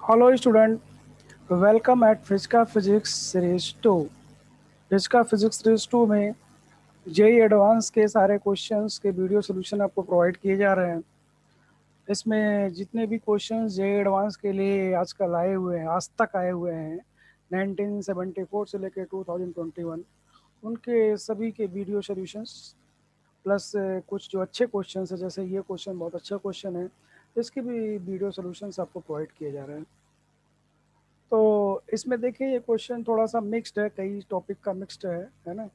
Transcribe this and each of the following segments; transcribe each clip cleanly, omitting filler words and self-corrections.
Hello student, welcome at Fizika Physics Series 2। Fizika physics series 2 में JEE advance के सारे questions के video solution आपको प्रोवाइड किए जा रहे हैं। इसमें जितने भी क्वेश्चंस जेई एडवांस के लिए आजकल आए हुए हैं, आज तक आए हुए हैं 1974 से लेकर 2021, उनके सभी के वीडियो सोल्यूशंस प्लस कुछ जो अच्छे क्वेश्चंस हैं, जैसे ये क्वेश्चन बहुत अच्छा क्वेश्चन है, इसके भी वीडियो सोल्यूशंस आपको प्रोवाइड किए जा रहे हैं। तो इसमें देखिए ये क्वेश्चन थोड़ा सा मिक्स्ड है, कई टॉपिक का मिक्स्ड है ना।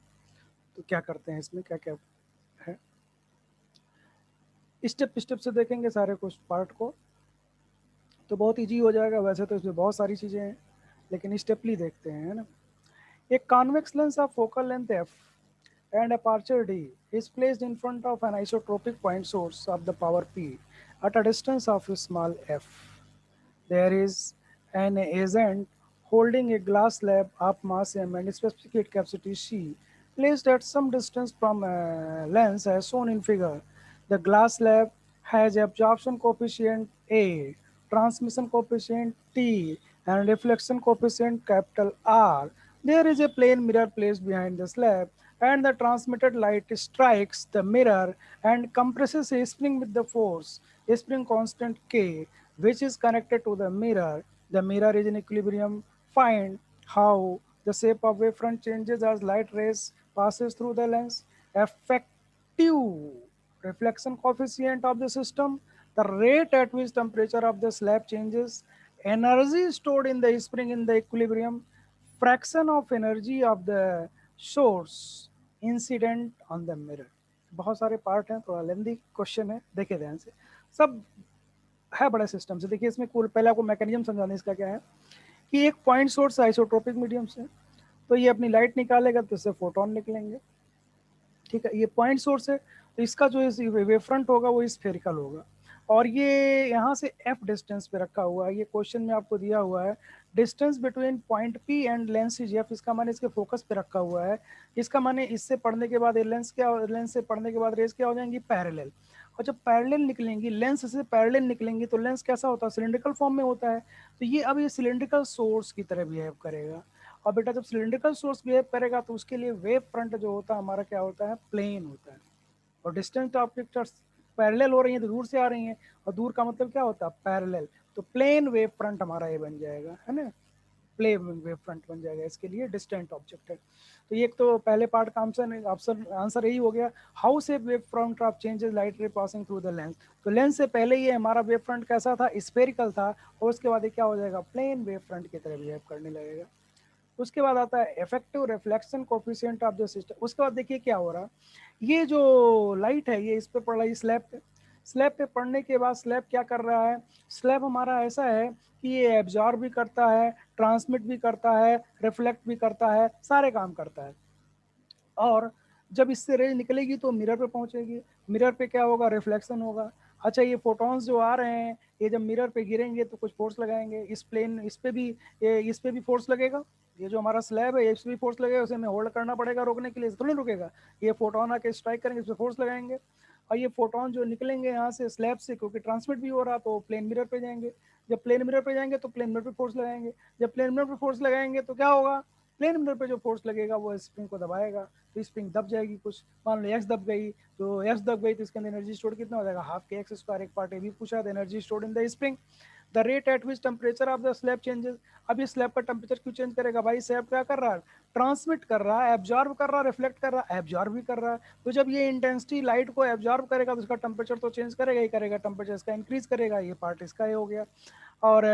तो क्या करते हैं इसमें, क्या क्या है, स्टेप स्टेप से देखेंगे सारे कुछ पार्ट को, तो बहुत इजी हो जाएगा। वैसे तो इसमें बहुत सारी चीज़ें हैं, लेकिन स्टेपली देखते हैं, है ना। एक convex lens of focal length F and aperture d is placed in front of an isotropic point source of the power p at a distance of small f. There is an agent holding a glass slab of mass m and specific capacity c placed at some distance from a lens as shown in figure. The glass slab has absorption coefficient A, transmission coefficient T, and reflection coefficient capital R. There is a plane mirror placed behind the slab, and the transmitted light strikes the mirror and compresses a spring with the force, a spring constant K, which is connected to the mirror. The mirror is in equilibrium. Find how the shape of wavefront changes as light rays passes through the lens. Effective reflection coefficient of the system, the rate at which temperature of the slab changes, energy stored in the spring in the equilibrium, fraction of energy of the source incident on the mirror। बहुत सारे part हैं, थोड़ा lengthy question है, देखे ध्यान से। सब है बड़े सिस्टम से। देखिए इसमें कुल पहले आपको मैकेनिज्म समझाने इसका क्या है कि एक पॉइंट सोर्स आइसोट्रोपिक मीडियम से, तो ये अपनी लाइट निकालेगा तो इससे फोटोन निकलेंगे। ठीक है, ये पॉइंट सोर्स है, तो इसका जो वेव फ्रंट होगा वो स्फेरिकल होगा, और ये यहाँ से एफ डिस्टेंस पे रखा हुआ है। ये क्वेश्चन में आपको दिया हुआ है distance between point P and lens is F, इसका माने इसके फोकस पे रखा हुआ है। इसका माने इससे पढ़ने के बाद लेंस क्या, लेंस से पढ़ने के बाद रेस क्या हो जाएंगी, पैरेलल। और जब पैरेलल निकलेंगी, लेंस से पैरेलल निकलेंगी, तो लेंस कैसा होता है, सिलिंड्रिकल फॉर्म में होता है। तो ये अब ये सिलिंड्रिकल सोर्स की तरह बिहेव करेगा। और बेटा जब सिलिंड्रिकल सोर्स बिहेव करेगा तो उसके लिए वेव फ्रंट जो होता है हमारा क्या होता है, प्लेन होता है। और डिस्टेंट ऑब्जेक्ट्स पैरेलल हो रही हैं तो दूर से आ रही हैं, और दूर का मतलब क्या होता है, पैरेलल। तो प्लेन वेव फ्रंट हमारा ये बन जाएगा, है ना। प्लेन वेव फ्रंट बन जाएगा, इसके लिए डिस्टेंट ऑब्जेक्ट है। तो ये एक तो पहले पार्ट का आंसर आंसर यही हो गया, हाउ से wave front of changes light रे पासिंग थ्रू द लेंस। तो लेंस से पहले ये हमारा वेव फ्रंट कैसा था, स्फेरिकल था, और उसके बाद ये क्या हो जाएगा, प्लेन वेव फ्रंट की तरह बिहेव करने लगेगा। उसके बाद आता है effective reflection coefficient of the system. उसके बाद देखिए क्या हो रहा, ये जो लाइट है ये इस पे पड़ रही है स्लैब पे। स्लैब पे पड़ने के बाद स्लैब क्या कर रहा है, स्लैब हमारा ऐसा है कि ये एब्जॉर्ब भी करता है, ट्रांसमिट भी करता है, रिफ्लेक्ट भी करता है, सारे काम करता है। और जब इससे रेज निकलेगी तो मिरर पे पहुंचेगी, मिरर पे क्या होगा, रिफ्लेक्शन होगा। अच्छा, ये फोटॉन्स जो आ रहे हैं ये जब मिरर पे गिरेंगे तो कुछ फोर्स लगाएंगे, इस प्लेन इस पे भी फोर्स लगेगा। ये जो हमारा स्लैब है इस पे भी फोर्स लगेगा, उसे हमें होल्ड करना पड़ेगा रोकने के लिए, थोड़ी रुकेगा। ये फोटोन आके स्ट्राइक करेंगे, इस पे फोर्स लगाएंगे, और ये फोटोन जो निकलेंगे यहाँ से स्लैब से, क्योंकि ट्रांसमिट भी हो रहा तो प्लेन मिरर पे जाएंगे। जब प्लेन मिरर पे जाएंगे तो प्लेन मिरर पे फोर्स लगाएंगे। जब प्लेन मिरर पे फोर्स लगाएंगे तो क्या होगा, प्लेन मिरर पे जो फोर्स लगेगा वो स्प्रिंग को दबाएगा, तो स्प्रिंग दब जाएगी। कुछ मान लो एक्स दब गई, तो एक्स दब गई तो इसके अंदर एनर्जी स्टोर कितना हो जाएगा, हाफ के एक्स स्क्वायर। एक पार्ट ये भी पूछा था, energy stored in the spring. The rate at which temperature of the slab changes. अब ये स्लैब का टेम्परेचर क्यों चेंज करेगा भाई, स्लैब क्या कर रहा है, ट्रांसमिट कर रहा है, एब्जॉर्ब कर रहा है, रिफ्लेक्ट कर रहा है, एब्जॉर्ब भी कर रहा है। तो जब ये इंटेंसिटी लाइट को एब्जॉर्ब करेगा तो उसका टेम्परेचर तो चेंज करेगा ही करेगा, टेम्परेचर इसका इंक्रीज करेगा। ये पार्ट इसका ही हो गया। और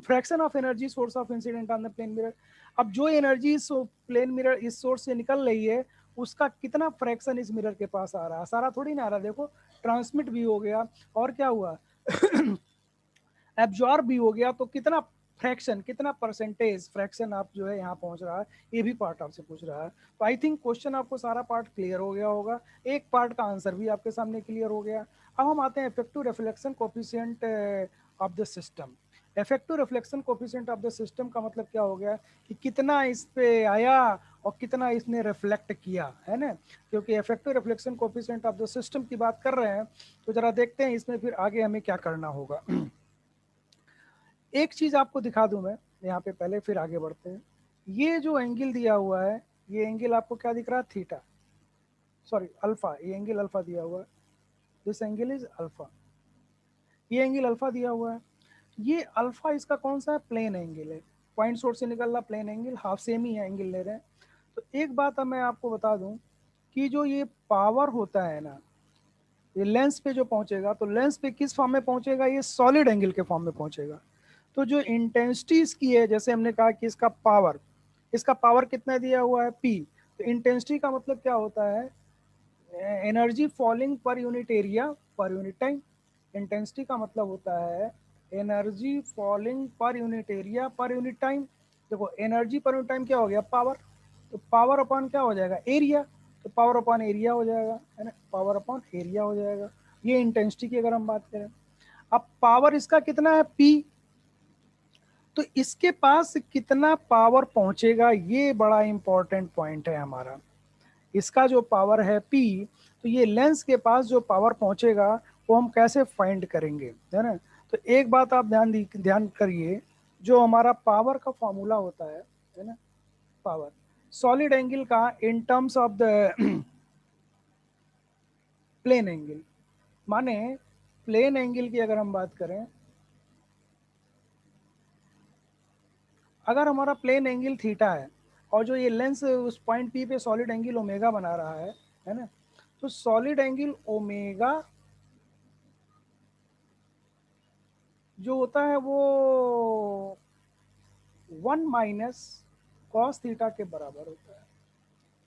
fraction of energy source of incident on the plane mirror. अब जो एनर्जी प्लेन मिरर इस सोर्स से निकल रही है उसका कितना फ्रैक्शन इस मिरर के पास आ रहा है, सारा थोड़ी ना आ रहा। देखो ट्रांसमिट भी हो गया, और क्या हुआ एब्जॉर्ब भी हो गया, तो कितना फ्रैक्शन, कितना परसेंटेज फ्रैक्शन आप जो है यहाँ पहुंच रहा है, ये भी पार्ट आपसे पूछ रहा है। तो आई थिंक क्वेश्चन आपको सारा पार्ट क्लियर हो गया होगा, एक पार्ट का आंसर भी आपके सामने क्लियर हो गया। अब हम आते हैं effective reflection coefficient of the system. Effective reflection coefficient of the system का मतलब क्या हो गया कि कितना इस पे आया और कितना इसने रिफ्लेक्ट किया, है ना। क्योंकि effective reflection coefficient of the system की बात कर रहे हैं, तो जरा देखते हैं इसमें फिर आगे हमें क्या करना होगा। एक चीज आपको दिखा दूं मैं यहाँ पे पहले, फिर आगे बढ़ते हैं। ये जो एंगल दिया हुआ है, ये एंगल आपको क्या दिख रहा है? Theta, sorry alpha. ये एंगल अल्फा दिया हुआ है, दिस एंगल इज अल्फा। ये एंगल अल्फा दिया हुआ है। ये अल्फा इसका कौन सा है? प्लेन एंगल है। पॉइंट सोर्स से निकल रहा प्लेन एंगल, हाफ सेम ही है एंगल ले रहे हैं। तो एक बात अब मैं आपको बता दूं कि जो ये पावर होता है ना, ये लेंस पे जो पहुंचेगा, तो लेंस पे किस फॉर्म में पहुंचेगा? ये सॉलिड एंगल के फॉर्म में पहुंचेगा। तो जो इंटेंसिटी इसकी है, जैसे हमने कहा कि इसका पावर कितना दिया हुआ है? पी। तो इंटेंसिटी का मतलब क्या होता है? Energy falling per unit area per unit time. Intensity का मतलब होता है energy falling per unit area per unit time. देखो एनर्जी पर यूनिट टाइम क्या हो गया? पावर। तो पावर अपॉन क्या हो जाएगा? एरिया। तो पावर अपॉन एरिया हो जाएगा, है ना, पावर अपॉन एरिया हो जाएगा। ये इंटेंसिटी की अगर हम बात करें। अब पावर इसका कितना है? पी। तो इसके पास कितना पावर पहुंचेगा, ये बड़ा इंपॉर्टेंट पॉइंट है हमारा। इसका जो पावर है पी, तो ये लेंस के पास जो पावर पहुंचेगा वो हम कैसे फाइंड करेंगे, है ना। तो एक बात आप ध्यान करिए, जो हमारा पावर का फॉर्मूला होता है ना, पावर सॉलिड एंगल का in terms of the plane angle, माने प्लेन एंगल की अगर हम बात करें, अगर हमारा प्लेन एंगल थीटा है और जो ये लेंस उस पॉइंट पी पे सॉलिड एंगल ओमेगा बना रहा है ना, तो सॉलिड एंगल ओमेगा जो होता है वो 1 - कॉस थीटा के बराबर होता है।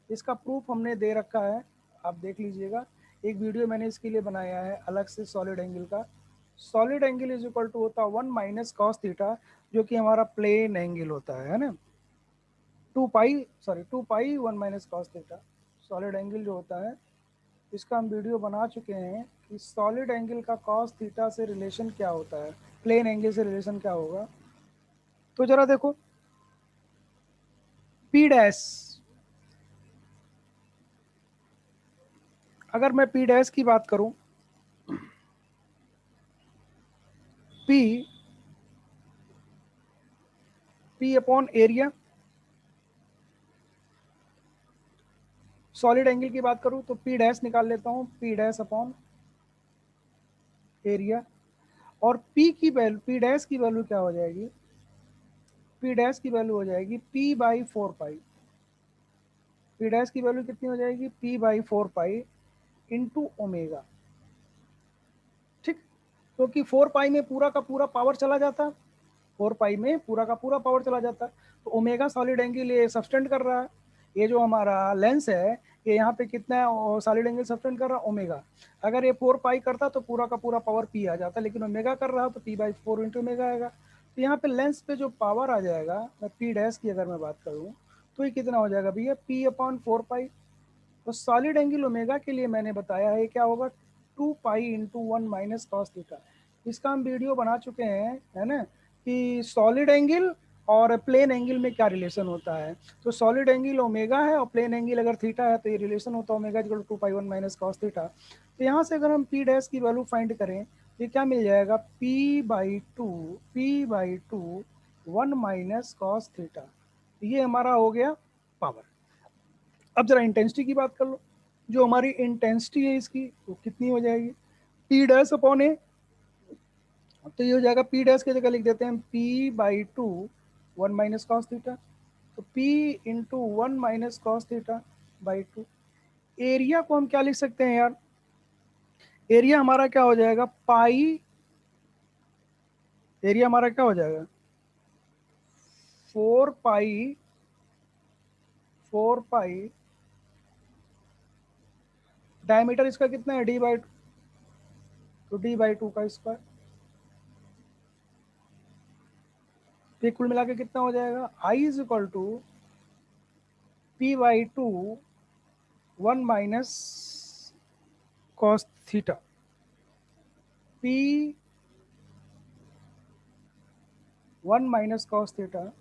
इसका प्रूफ हमने दे रखा है, आप देख लीजिएगा। एक वीडियो मैंने इसके लिए बनाया है अलग से सॉलिड एंगल का। Solid angle is equal to होता है 1 - कॉस थीटा, जो कि हमारा प्लेन एंगल होता है ना। 2 pi 1 - cos theta solid angle जो होता है। इसका हम वीडियो बना चुके हैं कि सॉलिड एंगल का कॉस थीटा से रिलेशन क्या होता है, प्लेन एंगल से रिलेशन क्या होगा। तो जरा देखो, पी डैश, अगर मैं पी डैश की बात करूं, P P upon area, solid angle की बात करूं तो पी डैश निकाल लेता हूं, पी डैश अपॉन एरिया। और पी की वैल्यू, पी डैश की वैल्यू क्या हो जाएगी? पी डैश की वैल्यू हो जाएगी P by 4 pi. P dash की वैल्यू कितनी हो जाएगी? P by 4 pi into omega. ठीक, क्योंकि 4 पाई में पूरा का पूरा पावर चला जाता, 4 पाई में पूरा का पूरा पावर चला जाता। तो ओमेगा सॉलिड एंगल ये सब्सटेंड कर रहा है। ये जो हमारा लेंस है, ये यहाँ पे कितना सॉलिड एंगल सब्सटेंड कर रहा है? ओमेगा। अगर ये 4 पाई करता तो पूरा का पूरा पावर पी आ जाता, लेकिन ओमेगा कर रहा तो पी बाई 4 इंटू ओमेगा आएगा। तो यहाँ पे लेंस पे जो पावर आ जाएगा, मैं पी डैश की अगर मैं बात करूँ, तो ये कितना हो जाएगा भैया? पी अपॉन 4 पाई। तो सॉलिड एंगल ओमेगा के लिए मैंने बताया है क्या होगा? 2 पाई इंटू 1 - कॉस थीटा। इसका हम वीडियो बना चुके हैं, है ना, कि सॉलिड एंगल और प्लेन एंगल में क्या रिलेशन होता है। तो सॉलिड एंगल ओमेगा है और प्लेन एंगल अगर थीटा है, तो ये रिलेशन होता है omega equal to 2 pi 1 - cos theta. तो यहाँ से अगर हम पी डैश की वैल्यू फाइंड करें, तो ये क्या मिल जाएगा? P by two 1 - cos theta. ये हमारा हो गया पावर। अब जरा इंटेंसिटी की बात कर लो। जो हमारी इंटेंसिटी है इसकी, वो कितनी हो जाएगी? पी डैश अपॉन ए। तो ये हो जाएगा, पी डैश की जगह लिख देते हैं P by two 1 - cos theta. तो P into 1 - cos theta by two. Area को हम क्या लिख सकते हैं यार? एरिया हमारा क्या हो जाएगा? पाई, एरिया हमारा क्या हो जाएगा? 4 पाई डायमीटर इसका कितना है? D by two. तो डी बाई टू का स्क्वायर। तो कुल मिला के कितना हो जाएगा? I is equal to P by two 1 - cos theta. P 1 - cos theta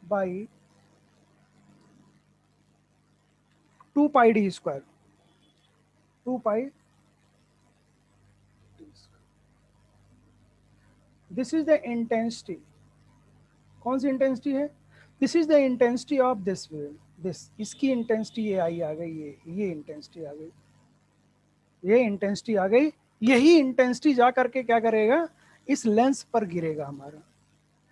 by 2 pi D square. 2 pi D square. This is the intensity, कौन सी इंटेंसिटी है, this is the intensity of this wave, this, इसकी intensity ये I आ गई, ये intensity आ गई, ये intensity आ गई, यही इंटेंसिटी जा करके क्या करेगा, इस लेंस पर गिरेगा हमारा,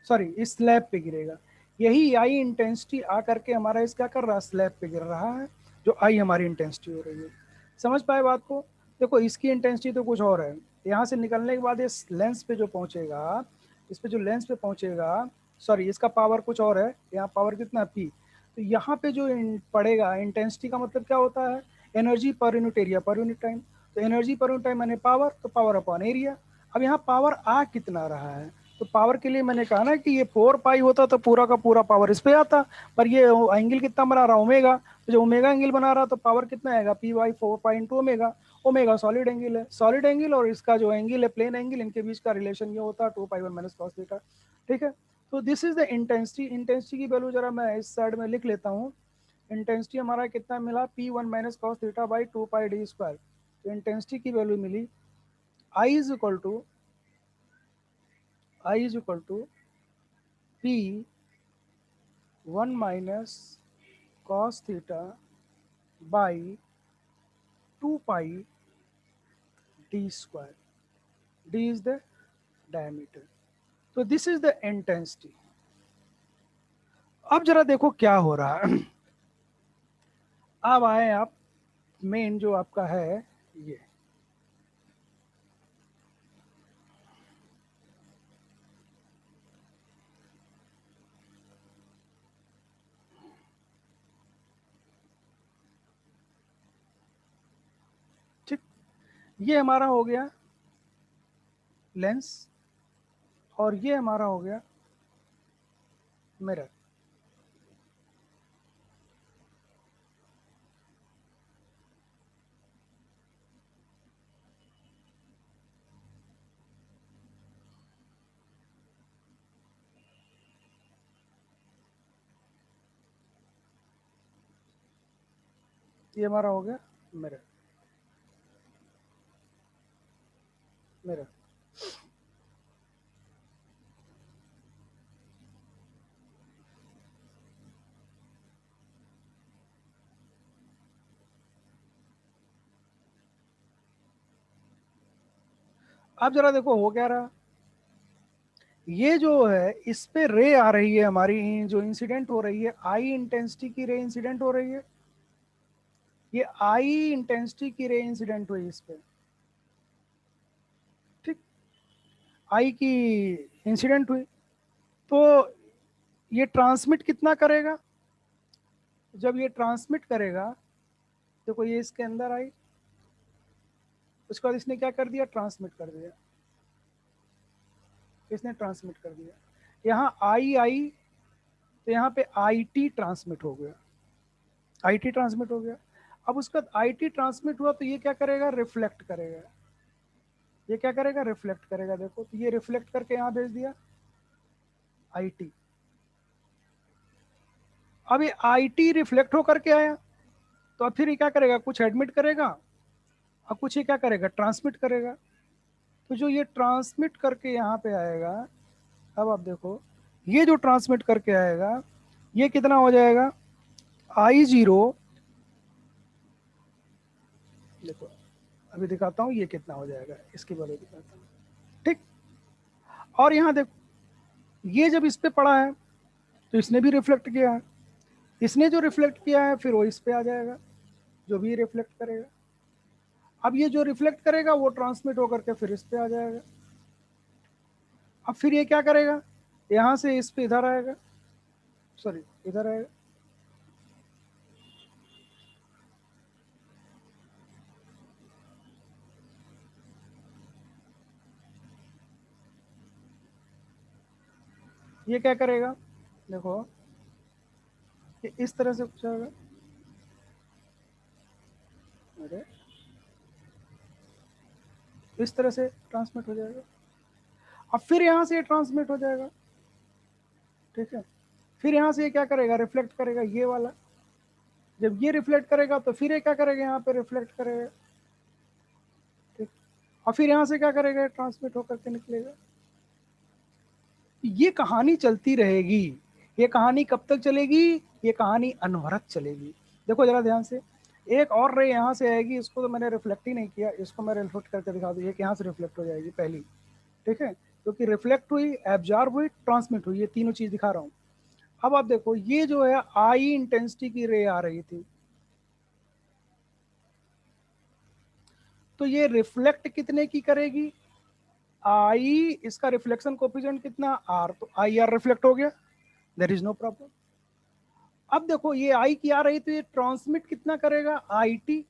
सॉरी इस स्लैब पे गिरेगा, यही आई इंटेंसिटी आ करके हमारा इस क्या कर रहा है, स्लैब पे गिर रहा है, जो आई हमारी इंटेंसिटी हो रही है। समझ पाए बात को, देखो इसकी इंटेंसिटी तो कुछ और है, यहाँ से निकलने के बाद इस लेंस पे जो पहुंचेगा, इस पे जो लेंस पे पहुंचेगा, सॉरी इसका पावर कुछ और है, यहाँ पावर कितना है पी, तो यहाँ पे जो पड़ेगा इंटेंसिटी का मतलब क्या होता है, energy per unit area per unit time, तो एनर्जी पर यूनिट टाइम मैंने पावर, तो पावर अपॉन एरिया। अब यहाँ पावर आ कितना रहा है, तो पावर के लिए मैंने कहा ना कि ये 4 पाई होता तो पूरा का पूरा पावर इस पे आता, पर ये एंगल कितना बना रहा ओमेगा, तो जो ओमेगा एंगल बना रहा तो पावर कितना आएगा, P/4 pi into omega, omega solid angle है, सॉलिड एंगल और इसका जो एंगल है प्लेन एंगल, इनके बीच का रिलेशन ये होता है 2 पाई 1 - cos थीटा। ठीक है, तो this is the intensity, intensity की वैल्यू जरा मैं इस साइड में लिख लेता हूँ, इंटेंसिटी हमारा कितना मिला, P1 - cos θ/2 पाई d², तो इंटेंसिटी की वैल्यू मिली I इज इक्वल टू P1 - cos θ/2 पाई d², d is the diameter, तो दिस इज द इंटेंसिटी। अब जरा देखो क्या हो रहा है, अब आए आप मेन जो आपका है ये, ठीक, ये हमारा हो गया लेंस, और ये हमारा हो गया मिरर। ये हमारा हो गया मिरर, मिरर। अब जरा देखो हो क्या रहा, ये जो है इस पे रे आ रही है हमारी, जो इंसिडेंट हो रही है, आई इंटेंसिटी की रे इंसिडेंट हो रही है, ये आई इंटेंसिटी की रे इंसिडेंट हुई इस पे, ठीक, आई की इंसिडेंट हुई, तो ये ट्रांसमिट कितना करेगा, जब ये ट्रांसमिट करेगा, देखो ये इसके अंदर आई, उसके बाद इसने क्या कर दिया, ट्रांसमिट कर दिया, इसने ट्रांसमिट कर दिया, यहाँ आई आई, तो यहाँ पे आई टी ट्रांसमिट हो गया, आई टी ट्रांसमिट हो गया। अब उसके बाद आई टी ट्रांसमिट हुआ तो ये क्या करेगा, रिफ्लेक्ट करेगा, ये क्या करेगा, रिफ्लेक्ट करेगा, देखो तो ये रिफ्लेक्ट करके यहाँ भेज दिया आई टी। अब ये आई टी रिफ्लेक्ट होकर के आया, तो अब फिर ये क्या करेगा, कुछ एडमिट करेगा और कुछ ये क्या करेगा, ट्रांसमिट करेगा, तो जो ये ट्रांसमिट करके यहाँ पे आएगा, अब आप देखो ये जो ट्रांसमिट करके आएगा, ये कितना हो जाएगा, I0, देखो अभी दिखाता हूँ ये कितना हो जाएगा, इसकी वैल्यू दिखाता हूँ, ठीक। और यहाँ देखो ये जब इस पे पड़ा है तो इसने भी रिफ्लेक्ट किया है, इसने जो रिफ्लेक्ट किया है फिर वो इस पे आ जाएगा, जो भी रिफ्लेक्ट करेगा, अब ये जो रिफ्लेक्ट करेगा वो ट्रांसमिट होकर के फिर इस पे आ जाएगा, अब फिर ये क्या करेगा, यहाँ से इस पे इधर आएगा, सॉरी इधर आएगा, ये क्या करेगा, देखो ये इस तरह से कुछ आएगा, अरे इस तरह से ट्रांसमिट हो जाएगा, अब फिर यहाँ से ट्रांसमिट हो जाएगा, ठीक है, फिर यहाँ से ये क्या करेगा, रिफ्लेक्ट करेगा ये वाला, जब ये रिफ्लेक्ट करेगा तो फिर ये क्या करेगा, यहाँ पे रिफ्लेक्ट करेगा, ठीक, और फिर यहाँ से क्या करेगा, ट्रांसमिट होकर के निकलेगा, ये कहानी चलती रहेगी। ये कहानी कब तक चलेगी? ये कहानी अनवरत चलेगी। देखो जरा ध्यान से, एक और रे यहाँ से आएगी, इसको तो मैंने रिफ्लेक्ट ही नहीं किया, इसको मैं रिफ्लेक्ट करके दिखा दूँ। ये यहाँ से रिफ्लेक्ट हो जाएगी पहली, ठीक है, क्योंकि रिफ्लेक्ट हुई, एब्जॉर्ब हुई, ट्रांसमिट हुई, ये तीनों चीज दिखा रहा हूँ। अब आप देखो, ये जो है आई इंटेंसिटी की रे आ रही थी, तो ये रिफ्लेक्ट कितने की करेगी? आई, इसका रिफ्लेक्शन कोफिशिएंट कितना? आर, तो आई आर रिफ्लेक्ट हो गया, देयर इज नो प्रॉब्लम। अब देखो ये आई की आ रही, तो ये ट्रांसमिट कितना करेगा? आई टी,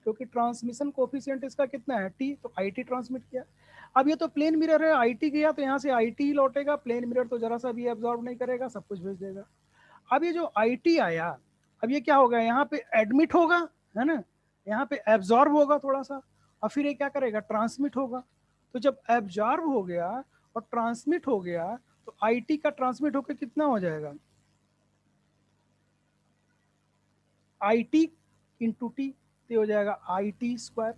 क्योंकि ट्रांसमिशन कोफिशिएंट इसका कितना है? टी, तो आई टी ट्रांसमिट किया। अब ये तो प्लेन मिरर है, आई टी गया तो यहाँ से आई टी ही लौटेगा, प्लेन मिरर तो जरा सा भी एब्जॉर्ब नहीं करेगा, सब कुछ भेज देगा। अब ये जो आई टी आया, अब ये क्या होगा? यहाँ पे एडमिट होगा, है ना, यहाँ पे एब्जॉर्ब होगा थोड़ा सा, और फिर ये क्या करेगा? ट्रांसमिट होगा। तो जब एब्जॉर्ब हो गया और ट्रांसमिट हो गया, तो आई टी का ट्रांसमिट होकर कितना हो जाएगा? आई टी इंटू टी, तो हो जाएगा आई T square.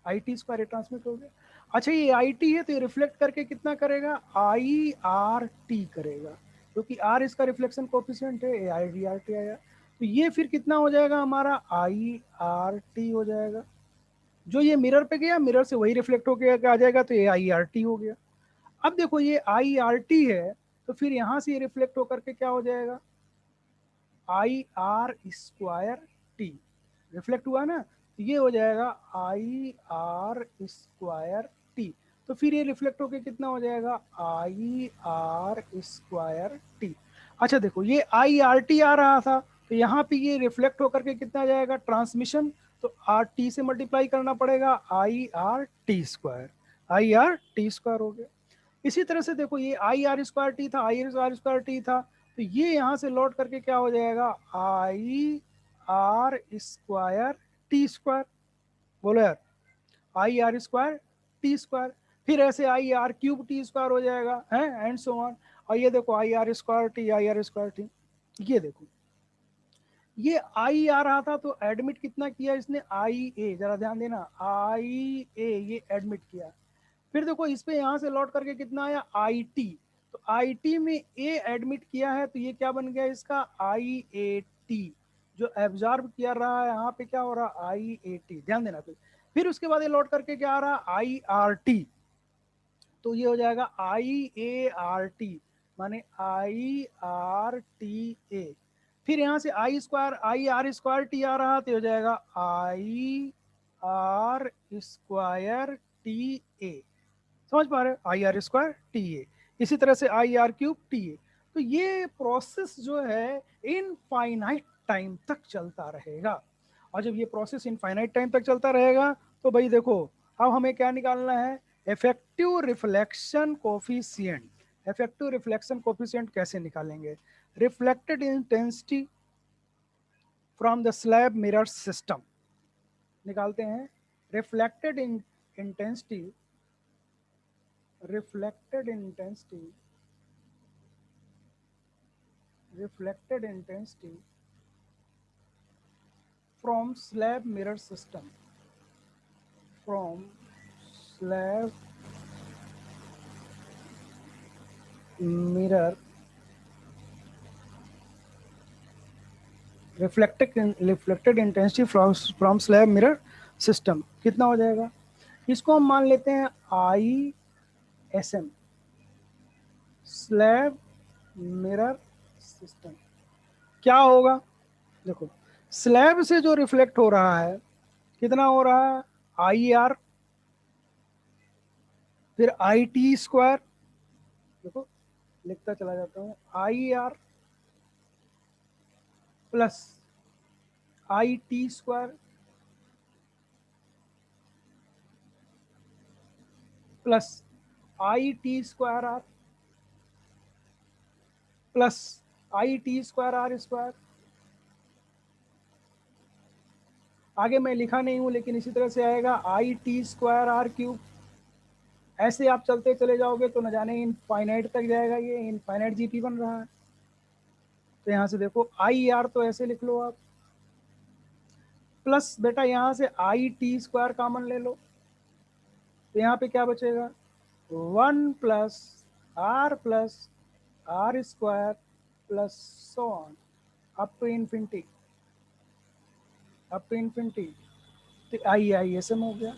I T square transmit हो गया। अच्छा ये आई टी है, तो ये रिफ्लेक्ट करके कितना करेगा? आई आर टी करेगा, क्योंकि आर इसका रिफ्लेक्शन कोफिशिएंट है, आई डी आर टी आया। तो ये फिर कितना हो जाएगा हमारा? आई आर टी हो जाएगा। जो ये मिरर पे गया, मिरर से वही रिफ्लेक्ट होकर आ जाएगा, तो ये आई आर टी हो गया। अब देखो ये आई आर टी है, तो फिर यहां से ये रिफ्लेक्ट होकर के क्या हो जाएगा? I R square T, reflect हुआ ना, तो ये हो जाएगा आई आर स्क्वायर टी। तो फिर ये रिफ्लेक्ट होके कितना हो जाएगा? I R square T. अच्छा देखो ये आई आर टी आ रहा था, तो यहाँ पे ये रिफ्लेक्ट होकर के कितना जाएगा? ट्रांसमिशन, तो आर टी से मल्टीप्लाई करना पड़ेगा, I R T square, I R T square हो गया। इसी तरह से देखो ये आई आर स्क्वायर टी था, आई आर स्क्वायर टी था, तो ये यहां से लौट करके क्या हो जाएगा? I R square T square. बोलो यार, आई आर स्क्वायर टी स्क्वायर। फिर ऐसे आई आर क्यूब टी स्क्वायर हो जाएगा, है, एंड सो ऑन। और ये देखो आई आर स्क्वायर टी, आई आर स्क्वायर टी। ये देखो ये आई आ रहा था, तो एडमिट कितना किया इसने? आई ए, जरा ध्यान देना, आई ए ये एडमिट किया। फिर देखो इस पे यहां से लौट करके कितना आया? I T. तो आई टी में ए एडमिट किया है, तो ये क्या बन गया इसका? आई ए टी। जो एब्जॉर्ब किया रहा है यहाँ पे क्या हो रहा? आई ए टी, ध्यान देना। फिर उसके बाद ये लौट करके क्या आ रहा? I R T. तो ये हो जाएगा आई ए आर टी, माने आई आर टी ए। फिर यहाँ से I square, I R square T आ रहा, तो हो जाएगा I R square T A. समझ पा रहे हो? I R square T A. इसी तरह से I R cube T A. तो ये प्रोसेस जो है इनफाइनाइट टाइम तक चलता रहेगा। और जब ये प्रोसेस इनफाइनाइट टाइम तक चलता रहेगा, तो भाई देखो अब हमें क्या निकालना है? Effective reflection coefficient. Effective reflection coefficient कैसे निकालेंगे? Reflected intensity from the slab mirror system निकालते हैं। Reflected intensity, reflected intensity reflected intensity from slab mirror system, from slab mirror reflected intensity from slab mirror system कितना हो जाएगा? इसको हम मान लेते हैं I S M, slab mirror system. क्या होगा? देखो स्लैब से जो रिफ्लेक्ट हो रहा है कितना हो रहा है? आई आर, फिर आई टी स्क्वायर, देखो लिखता चला जाता हूँ, I R plus I T square plus I T square R plus I T square R square. आगे मैं लिखा नहीं हूं, लेकिन इसी तरह से आएगा I T square R cube. ऐसे आप चलते चले जाओगे तो न जाने इनफाइनाइट तक जाएगा, ये इनफाइनाइट जीपी बन रहा है। तो यहाँ से देखो आई आर तो ऐसे लिख लो आप, प्लस बेटा यहाँ से आई टी स्क्वायर कॉमन ले लो, तो यहाँ पे क्या बचेगा? 1 plus R square plus so on up to infinity, up to infinity. तो आई एस एम हो गया।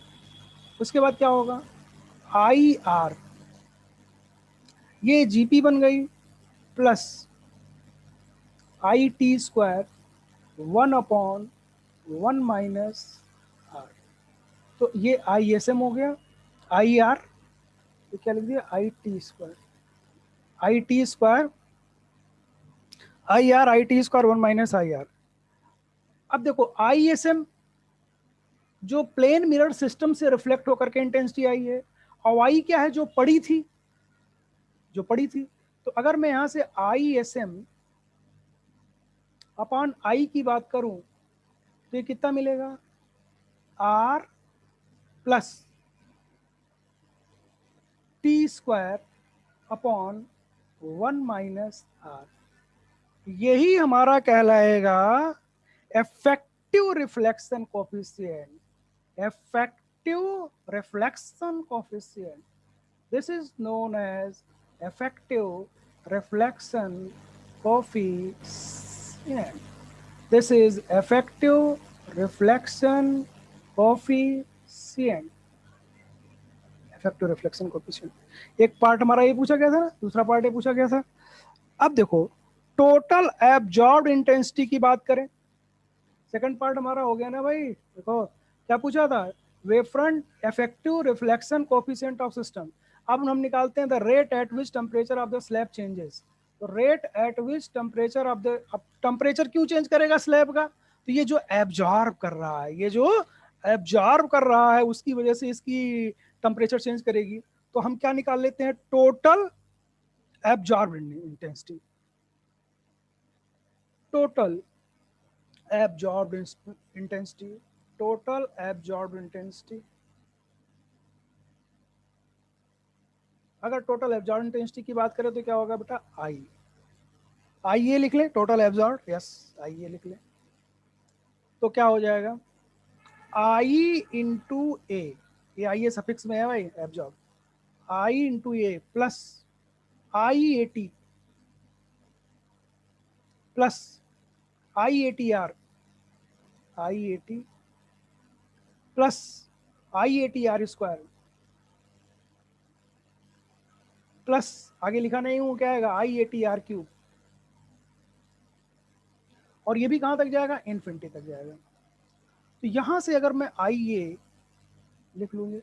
उसके बाद क्या होगा, आई आर, ये जीपी बन गई, plus I T square 1/1 - are. तो ये आई एस एम हो गया। आई आर, तो क्या लिख दिया, आई T square, I T square, I T square 1 - I R. अब देखो आई एस एम जो प्लेन मिरर सिस्टम से रिफ्लेक्ट होकर के इंटेंसिटी आई है, और आई क्या है, जो पड़ी थी, जो पड़ी थी। तो अगर मैं यहां से I S M upon I की बात करूं, तो ये कितना मिलेगा, R plus T square upon 1 - आर। यही हमारा कहलाएगा effective reflection coefficient, effective reflection coefficient. This is known as effective reflection coefficient. This is effective reflection coefficient. Effective reflection coefficient. एक पार्ट हमारा ये पूछा गया था ना, दूसरा पार्ट ये पूछा गया था। अब देखो टोटल एब्जॉर्ब इंटेंसिटी की बात करें, सेकंड पार्ट हमारा हो गया ना भाई। देखो क्या पूछा था, wave front effective reflection coefficient of system. अब हम निकालते हैं the rate at which temperature of the slab changes. तो rate at which temperature of the, temperature क्यों चेंज करेगा स्लैब का, तो ये जो एब्जॉर्ब कर रहा है, ये जो एब्जॉर्ब कर रहा है उसकी वजह से इसकी टेम्परेचर चेंज करेगी। तो हम क्या निकाल लेते हैं, total absorb intensity, total absorbed intensity, total absorbed intensity। अगर टोटल एब्जॉर्ब इंटेंसिटी की बात करें तो क्या होगा बेटा, आई, आई ए लिख लें, टोटल एब्जॉर्ब, यस आई ए लिख लें। तो क्या हो जाएगा, आई इंटू ए, ये आई ए सफिक्स में है भाई absorb, I into A plus I A T plus I A T R, I A T plus I A T R square, plus आगे लिखा नहीं हूं, क्या आएगा, आई ए टी आर क्यूब। और ये भी कहां तक जाएगा, इन्फिनिटी तक जाएगा। तो यहां से अगर मैं आई ए लिख लूंगे,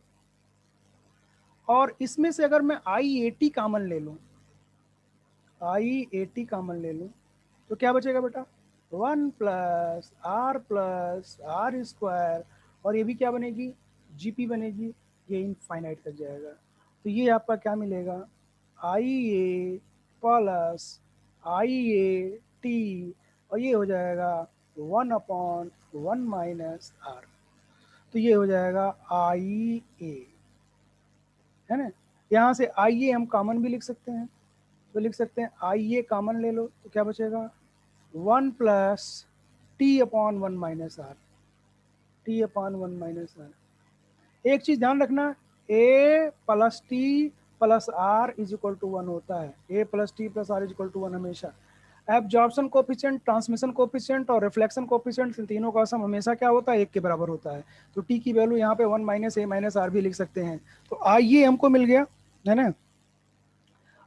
और इसमें से अगर मैं आई ए टी कॉमन ले लूं, आई ए टी कॉमन ले लूं, तो क्या बचेगा बेटा, 1 + आर स्क्वायर, और ये भी क्या बनेगी, जीपी बनेगी, ये इनफाइनाइट तक जाएगा। तो ये आपका क्या मिलेगा, आई A plus I A T, और ये हो जाएगा 1/1 - आर। तो ये हो जाएगा आई ए, है ना। यहाँ से आई ए हम कॉमन भी लिख सकते हैं, तो लिख सकते हैं आई ए कॉमन ले लो, तो क्या बचेगा, 1 + T/1 - आर, T/1 - आर। एक चीज ध्यान रखना, A plus T plus R is equal to 1 होता है, A plus T plus R is equal to 1 हमेशा। एब्जॉर्प्शन कोफिशिएंट, ट्रांसमिशन कोफिशिएंट और रिफ्लेक्शन कोफिशिएंट, इन तीनों का सम हमेशा क्या होता है, एक के बराबर होता है। तो टी की वैल्यू यहाँ पे 1 - a - आर भी लिख सकते हैं। तो आई ए हमको मिल गया, है ना।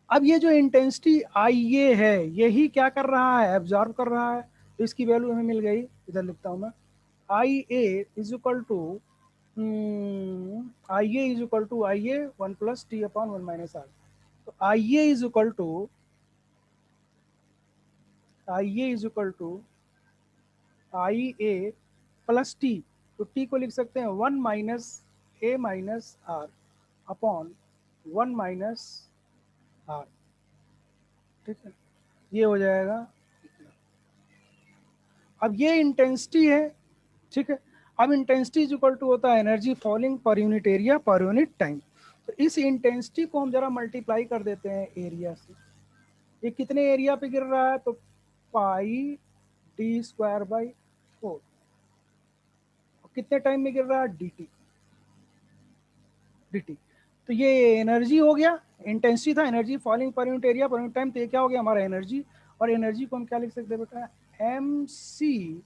अब ये जो इंटेंसिटी आई ए है, यही क्या कर रहा है, एब्जॉर्ब कर रहा है। तो इसकी वैल्यू हमें मिल गई, इधर लिखता हूं मैं, I A is equal to, I A is equal to I A 1 + T/1 - are. तो I A is equal to, I A is equal to I A plus T, तो टी को लिख सकते हैं 1 - a - आर अपॉन 1 - आर, ठीक है। ये हो जाएगा, अब ये इंटेंसिटी है, ठीक है। अब इंटेंसिटी इज इक्वल टू होता है energy falling per unit area per unit time. तो इस इंटेंसिटी को हम जरा मल्टीप्लाई कर देते हैं एरिया से। ये कितने एरिया पे गिर रहा है, तो पाई डी स्क्वायर बाई 4। कितने टाइम में गिर रहा है, डी टी, डी टी। तो ये एनर्जी हो गया, इंटेंसिटी था energy falling per unit area per unit time, तो ये क्या हो गया हमारा एनर्जी। और एनर्जी को हम क्या लिख सकते हैं बेटा, एम सी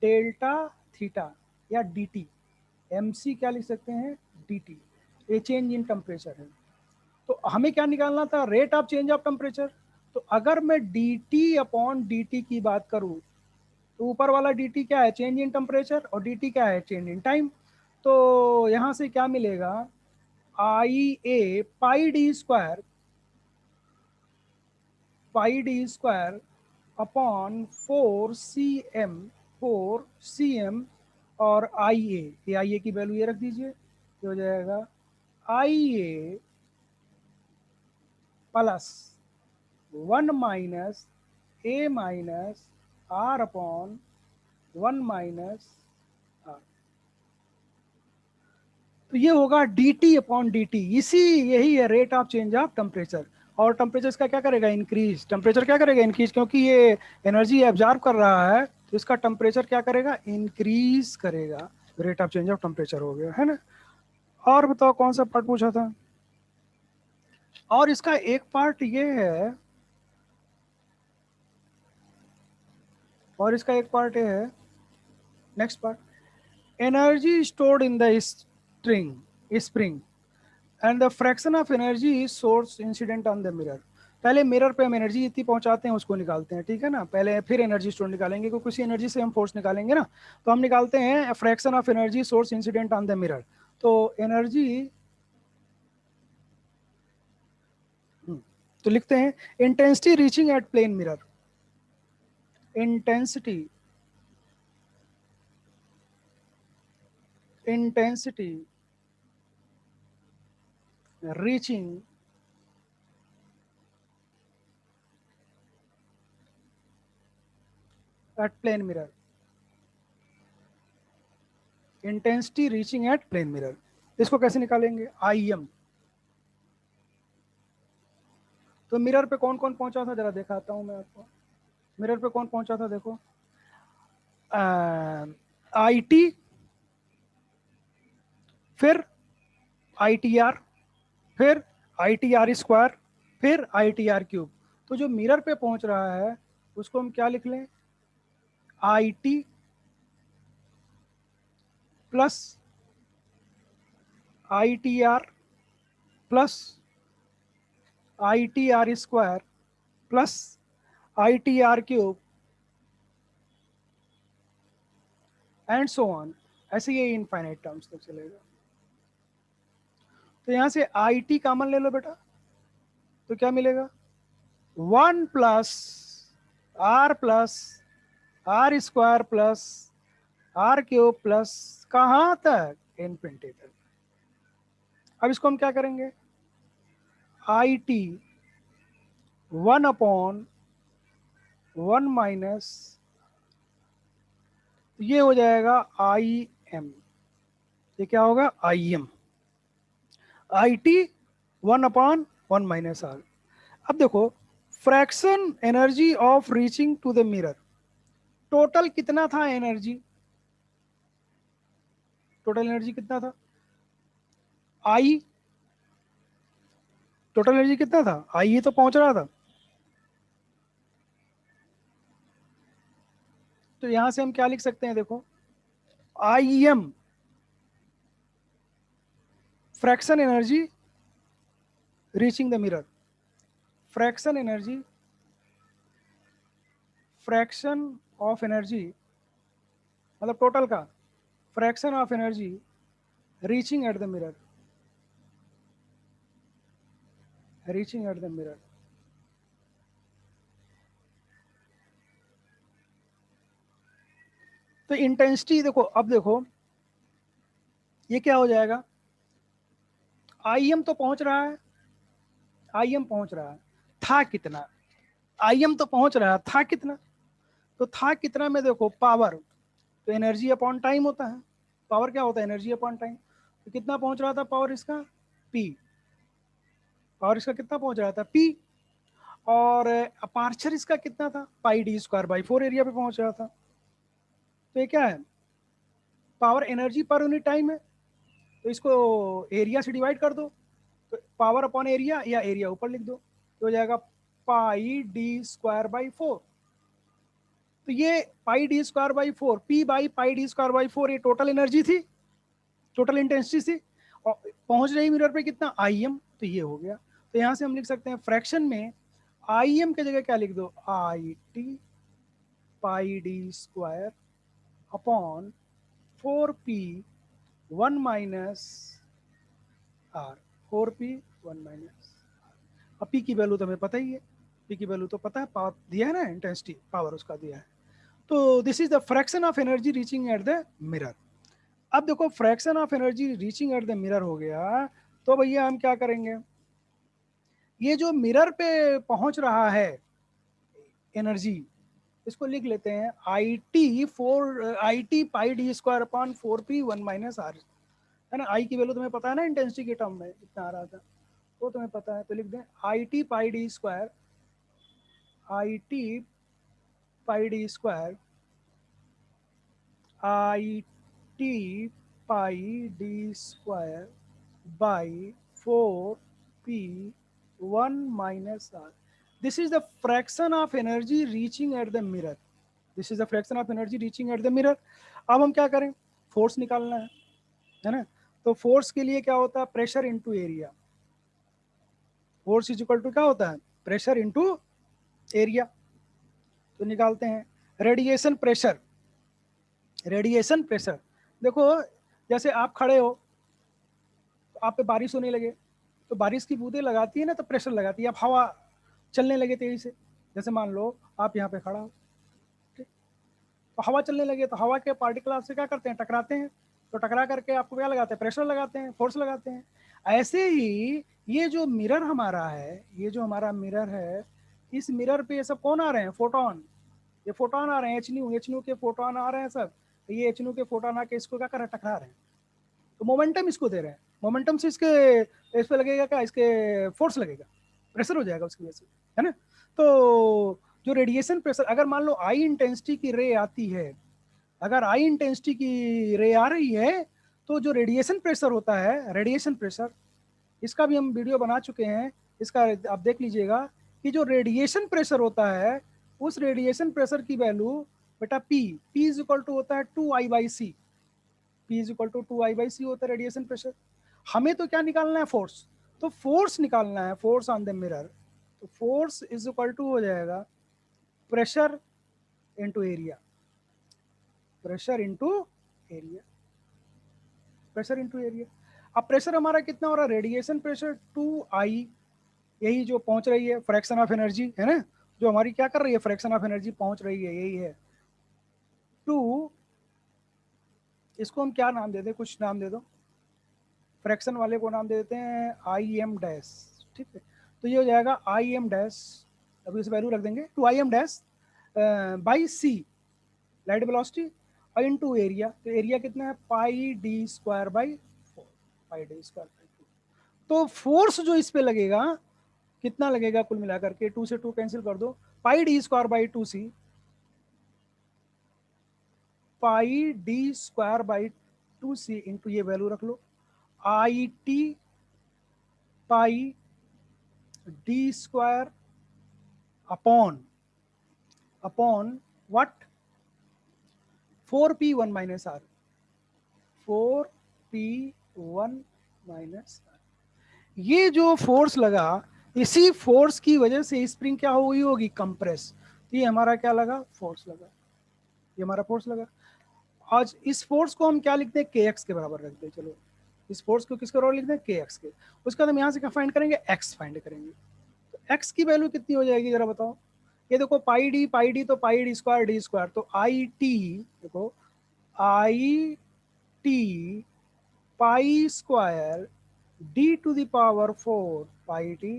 डेल्टा थीटा या डी टी। एम सी क्या लिख सकते हैं, डी टी। ये चेंज इन टेम्परेचर है। तो हमें क्या निकालना था, rate of change of temperature. तो अगर मैं D T upon D T की बात करूं, तो ऊपर वाला डी टी क्या है, चेंज इन टेम्परेचर, और डी टी क्या है, चेंज इन टाइम। तो यहां से क्या मिलेगा, आई ए पाई डी स्क्वायर, पाई D square upon 4 cm, 4 cm, और आई ए की वैल्यू ये रख दीजिए, ये हो जाएगा आई A plus 1 - a - r/1 - r। तो ये होगा D T upon D T, इसी यही है rate of change of temperature. और टेम्परेचर इसका क्या करेगा, इंक्रीज, टेम्परेचर क्या करेगा, इंक्रीज, क्योंकि ये एनर्जी एब्जॉर्ब कर रहा है, तो इसका टेम्परेचर क्या करेगा, इंक्रीज करेगा। Rate of change of temperature हो गया है ना। और बताओ कौन सा पार्ट पूछा था। और इसका एक पार्ट ये है, और इसका एक पार्ट ये है, next part, energy stored in the spring and the fraction of energy source incident on the mirror. पहले मिरर पे हम एनर्जी इतनी पहुंचाते हैं उसको निकालते हैं, ठीक है ना, पहले फिर एनर्जी स्टोर निकालेंगे, क्योंकि उसी एनर्जी से हम फोर्स निकालेंगे ना। तो हम निकालते हैं fraction of energy source incident on the mirror. तो एनर्जी, तो लिखते हैं intensity reaching at plane mirror, intensity, intensity reaching at plane mirror, intensity reaching at plane mirror. इसको कैसे निकालेंगे, आई एम। तो मिरर पे कौन कौन पहुंचा था, जरा दिखाता हूं मैं आपको। मिरर पे कौन पहुंचा था, देखो, आई टी, फिर आई टी आर, फिर आई टी आर स्क्वायर, फिर आई टी आर क्यूब। तो जो मिरर पे पहुंच रहा है उसको हम क्या लिख लें, I T plus I T R plus I T R square plus I T R cube and so on, ऐसे ये इनफाइनाइट टर्म्स तक चलेगा। तो यहां से आई टी कॉमन ले लो बेटा, तो क्या मिलेगा, 1 + r plus R cube plus कहां तक, इनफिनिटी तक। अब इसको हम क्या करेंगे, आई टी 1/1 माइनस, ये हो जाएगा आई एम, ये क्या होगा, I M, I T 1/1 - r। अब देखो, fraction energy of reaching to the mirror, total कितना था एनर्जी, टोटल एनर्जी कितना था, आई, टोटल एनर्जी कितना था, आई ही तो पहुंच रहा था। तो यहां से हम क्या लिख सकते हैं, देखो, I am fraction energy reaching the mirror, fraction energy, fraction of energy, मतलब टोटल का fraction of energy reaching at the mirror, reaching at the mirror. तो इंटेंसिटी देखो, अब देखो ये क्या हो जाएगा, आई एम तो पहुंच रहा है, आई एम पहुंच रहा है, था कितना, आई एम तो पहुंच रहा है, था कितना, तो था कितना में देखो, पावर, तो एनर्जी अपॉन टाइम होता है, पावर क्या होता है, एनर्जी अपॉन टाइम। तो कितना पहुंच रहा था पावर इसका, पी, पावर इसका कितना पहुंच रहा था, पी। और अपार्चर इसका कितना था, पाई डी स्क्वायर बाई 4 एरिया पे पहुंच रहा था। तो ये क्या है, power energy per unit time है, तो इसको एरिया से डिवाइड कर दो, तो पावर अपॉन एरिया या एरिया ऊपर लिख दो, तो हो जाएगा पाई डी स्क्वायर बाई 4। तो ये pi D square by 4, P by pi D square by 4, ये टोटल एनर्जी थी, टोटल इंटेंसिटी थी। और पहुंच रही मिरर पे कितना, आई एम, तो ये हो गया। तो यहां से हम लिख सकते हैं फ्रैक्शन में आई एम की जगह क्या लिख दो, I T pi D square upon 4p 1 minus R, 4p 1 minus. अब पी की वैल्यू तो हमें पता ही है, पी की वैल्यू तो पता है, पावर दिया है ना, इंटेंसिटी पावर उसका दिया है। तो this is the fraction of energy reaching at the mirror. अब देखो fraction of energy reaching at the mirror हो गया, तो भैया हम क्या करेंगे, ये जो मिरर पे पहुंच रहा है एनर्जी, इसको लिख लेते हैं I T pi D square upon 4p 1 minus R, है ना। आई की वैल्यू तुम्हें पता है ना, इंटेंसिटी के टर्म में इतना आ रहा था, वो तुम्हें पता है, तो लिख दें I T pi D square, I T pi D square, I T pi D square by 4p 1 minus R. This is the fraction of energy reaching at the mirror, this is the fraction of energy reaching at the mirror. अब हम क्या करें, force निकालना है ना। तो force के लिए क्या होता है, pressure into area, force is equal to क्या होता है, प्रेशर इनटू एरिया। तो निकालते हैं रेडिएशन प्रेशर, रेडिएशन प्रेशर देखो, जैसे आप खड़े हो, तो आप पे बारिश होने लगे, तो बारिश की बूंदें लगाती है ना, तो प्रेशर लगाती है, अब हवा चलने लगे तेजी से, जैसे मान लो आप यहाँ पे खड़ा हो, ठीक, तो हवा चलने लगे, तो हवा के पार्टिकल आपसे क्या करते हैं, टकराते हैं, तो टकरा करके आपको क्या लगाते हैं, प्रेशर लगाते हैं, फोर्स लगाते हैं। ऐसे ही ये जो मिरर हमारा है, ये जो हमारा मिरर है, इस मिरर पे ये सब कौन आ रहे हैं, फोटोन, ये फोटोन आ रहे हैं, एच न्यू के फोटोन आ रहे हैं सब। तो ये एच न्यू के फोटोन आके इसको क्या कर रहे हैं, टकरा रहे हैं, तो मोमेंटम इसको दे रहे हैं, मोमेंटम से इसके इस पे लगेगा क्या, इसके फोर्स लगेगा, प्रेशर हो जाएगा उसकी वजह से, है ना। तो जो रेडिएशन प्रेशर, अगर मान लो आई इंटेंसिटी की रे आती है, अगर आई इंटेंसिटी की रे आ रही है, तो जो रेडिएशन प्रेशर होता है, रेडिएशन प्रेशर, इसका भी हम वीडियो बना चुके हैं, इसका आप देख लीजिएगा कि जो रेडिएशन प्रेशर होता है, उस रेडिएशन प्रेशर की वैल्यू बेटा पी इज इक्वल टू होता है 2I/c, P is equal to 2I/c होता है रेडिएशन प्रेशर। हमें तो क्या निकालना है, फोर्स, तो फोर्स निकालना है, फोर्स ऑन द मिरर, तो फोर्स इज इक्वल टू हो जाएगा pressure into area, pressure into area, pressure into area. अब प्रेशर हमारा कितना हो रहा है, रेडिएशन प्रेशर 2I, यही जो पहुंच रही है फ्रैक्शन ऑफ एनर्जी, है ना, जो हमारी क्या कर रही है, फ्रैक्शन ऑफ एनर्जी पहुंच रही है, यही है 2, इसको हम क्या नाम दे दें, कुछ नाम दे दो, फ्रैक्शन वाले को नाम दे देते हैं IM डैश, ठीक है। तो ये हो जाएगा IM डैश, अभी इस वैल्यू रख देंगे 2IM dash by C, light velocity, और इनटू एरिया, तो एरिया कितना है, pi D square by 4, pi D square by 2। तो फोर्स जो इस पे लगेगा कितना लगेगा, कुल मिलाकर के 2 से 2 कैंसिल कर दो, pi D square by 2c, pi D square by 2c into ये वैल्यू रख लो, I T pi D square upon upon what, 4p 1 minus R, 4p 1 minus R. ये जो फोर्स लगा, इसी फोर्स की वजह से स्प्रिंग क्या हुई होगी, कंप्रेस, तो ये हमारा क्या लगा, फोर्स लगा, ये हमारा फोर्स लगा। आज इस फोर्स को हम क्या लिखते हैं, के एक्स के बराबर रखते हैं, चलो इस फोर्स को किसके बराबर लिखते हैं, के एक्स के। उसके बाद हम यहाँ से क्या फाइंड करेंगे, एक्स फाइंड करेंगे। तो एक्स की वैल्यू कितनी हो जाएगी जरा बताओ, ये देखो पाई डी तो पाई डी स्क्वायर, तो आई टी, देखो I T pi square D to the power 4 pi T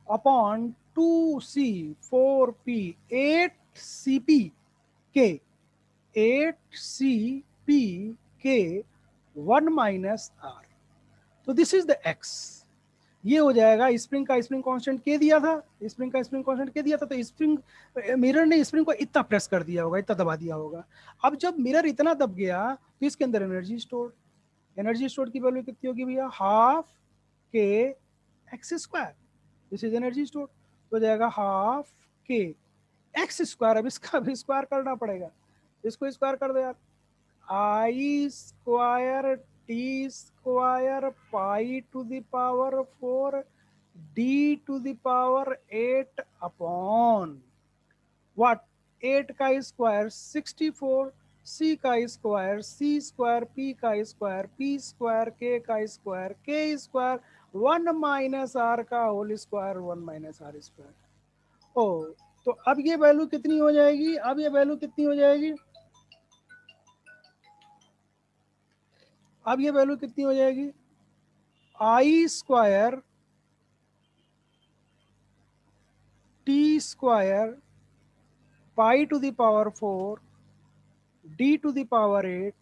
upon 2c 4p 8cp के 8cp के 1 माइनस आर। तो दिस इज द एक्स, ये हो जाएगा स्प्रिंग का स्प्रिंग कांस्टेंट के दिया था, स्प्रिंग का स्प्रिंग कांस्टेंट के दिया था, तो स्प्रिंग मिरर ने स्प्रिंग को इतना प्रेस कर दिया होगा, इतना दबा दिया होगा। अब जब मिरर इतना दब गया, तो इसके अंदर एनर्जी स्टोर, एनर्जी स्टोर की वैल्यू कितनी होगी भैया, हाफ के x square, this is energy store, तो जाएगा हाफ के एक्स स्क्वायर। अब इसका भी स्क्वायर करना पड़ेगा, इसको स्क्वायर कर दो यार, I square T square pi to the power 4 D to the power 8 upon what, 8 का स्क्वायर 64, सी का स्क्वायर सी स्क्वायर, पी का square P square, K square 1 minus R का whole square 1 minus R square. ओ, तो अब ये value कितनी हो जाएगी, अब ये वैल्यू कितनी हो जाएगी, अब ये वैल्यू कितनी हो जाएगी, I square T square pi to the power 4 D to the power 8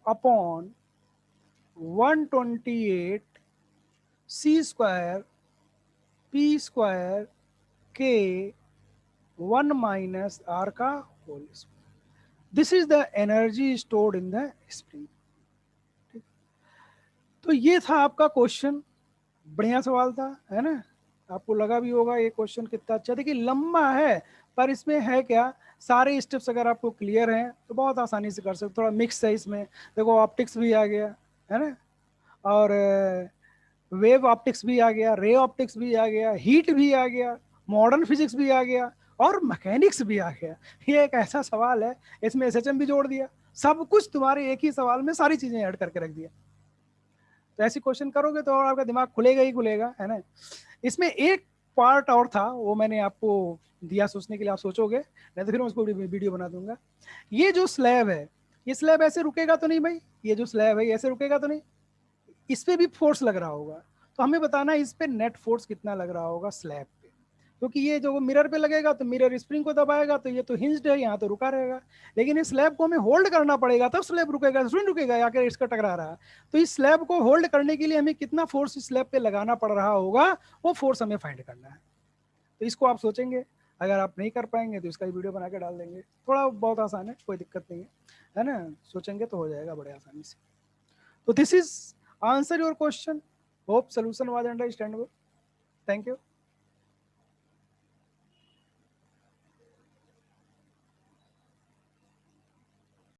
upon 128 C square P square K 1 minus R का whole square. This is the energy stored in the spring. तो ये था आपका question, बढ़िया सवाल था, है ना। आपको लगा भी होगा ये क्वेश्चन कितना अच्छा, देखिए लंबा है पर इसमें है क्या, सारे स्टेप्स अगर आपको क्लियर हैं तो बहुत आसानी से कर सकते। थोड़ा मिक्स है इसमें, देखो ऑप्टिक्स भी आ गया, है ना, और वेव ऑप्टिक्स भी आ गया, रे ऑप्टिक्स भी आ गया, हीट भी आ गया, मॉडर्न फिजिक्स भी आ गया, और मैकेनिक्स भी आ गया। ये एक ऐसा सवाल है, इसमें एसएचएम भी जोड़ दिया, सब कुछ तुम्हारे एक ही सवाल में सारी चीजें ऐड करके रख दिया। तो ऐसी क्वेश्चन करोगे तो और आपका दिमाग खुलेगा ही खुलेगा, है ना। इसमें एक पार्ट और था, वो मैंने आपको दिया सोचने के लिए, आप सोचोगे, नहीं तो फिर मैं उसको वीडियो बना दूंगा। ये जो स्लैब है, ये स्लैब ऐसे रुकेगा तो नहीं भाई, ये जो स्लैब है ऐसे रुकेगा तो नहीं, इस पे भी फोर्स लग रहा होगा, तो हमें बताना है इस पे नेट फोर्स कितना लग रहा होगा स्लैब पे, क्योंकि ये जो मिरर पे लगेगा तो मिरर स्प्रिंग को दबाएगा, तो ये तो हिंज्ड है, यहाँ तो रुका रहेगा, लेकिन इस स्लैब को हमें होल्ड करना पड़ेगा तब स्लैब रुकेगा, स्प्रिंग रुकेगा आकर इसका टकरा रहा। तो इस स्लैब को होल्ड करने के लिए हमें कितना फोर्स इस स्लैब पे लगाना पड़ रहा होगा, वो फोर्स हमें फाइंड करना है। तो इसको आप सोचेंगे, अगर आप नहीं कर पाएंगे तो इसका वीडियो बना के डाल देंगे, थोड़ा बहुत आसान है, कोई दिक्कत नहीं है ना, सोचेंगे तो हो जाएगा बड़े आसानी से। तो this is answer your question, hope solution was understandable, thank you।